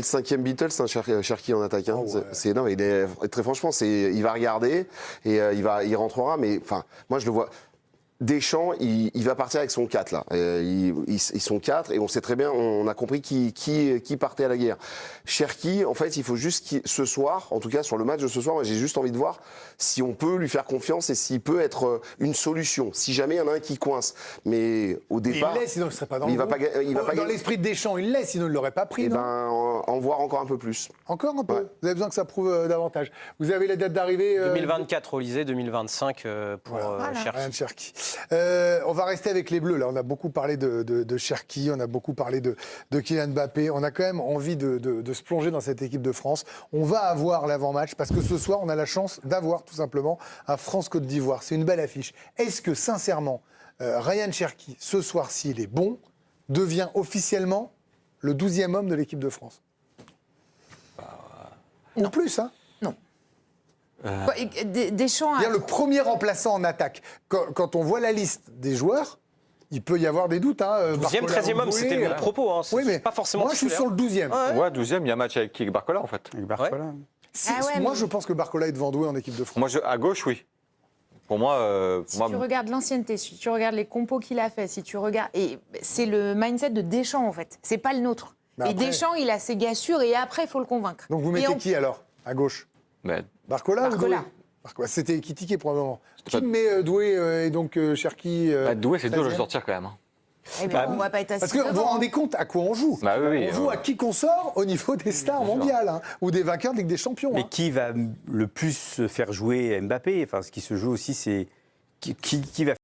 C'est le 5e Beatles, hein, Cherki en attaque. Hein. Non, très franchement, il va regarder et il rentrera. Mais enfin, moi je le vois. Deschamps, il va partir avec son 4 là. Ils sont 4 et on sait très bien, on a compris qui partait à la guerre. Cherki, en fait, il faut juste ce soir, en tout cas sur le match de ce soir, moi j'ai juste envie de voir si on peut lui faire confiance et s'il peut être une solution. Si jamais il y en a un qui coince, mais au départ, il l'est, sinon il serait pas dans le il va pas dans l'esprit de Deschamps, il l'est, sinon il l'aurait pas pris. Et non en voir encore un peu plus. Encore un peu. Ouais. Vous avez besoin que ça prouve davantage. Vous avez la date d'arrivée 2024 au Lysée, 2025 pour Cherki. Ryan Cherki. On va rester avec les Bleus. Là, on a beaucoup parlé de Cherki, on a beaucoup parlé de Kylian Mbappé. On a quand même envie de se plonger dans cette équipe de France. On va avoir l'avant-match parce que ce soir, on a la chance d'avoir tout simplement un France-Côte d'Ivoire. C'est une belle affiche. Est-ce que sincèrement, Ryan Cherki, ce soir, s'il est bon, devient officiellement le 12e homme de l'équipe de France? Ou plus, hein? Deschamps a... Le premier remplaçant en attaque. Quand on voit la liste des joueurs, il peut y avoir des doutes. 12e, 13e homme, c'était mon propos. Hein. Oui, mais pas forcément moi, je suis sur le 12e. Ouais, 12e, il y a un match avec qui? Barcola, en fait. Avec Barcola. Ah ouais, moi, je pense que Barcola est devant Doué en équipe de France. Moi, à gauche, oui. Pour moi... Si tu regardes l'ancienneté, si tu regardes les compos qu'il a fait, si tu regardes... Et c'est le mindset de Deschamps, en fait. C'est pas le nôtre. Mais et après... Deschamps, il a ses gars sûrs et après, il faut le convaincre. Donc vous mettez qui, alors, à gauche? Barcola ou Doué? C'était qui tiquait pour le moment. Qui met Doué et donc Cherki Doué, c'est dur de le sortir quand même. Hein. Eh bien, on va pas être assis parce que vous vous rendez compte à quoi on joue. Oui, on joue à qui qu'on sort au niveau des stars mondiales ou des vainqueurs de Ligue des Champions. Mais qui va le plus faire jouer Mbappé? Enfin, ce qui se joue aussi, c'est qui va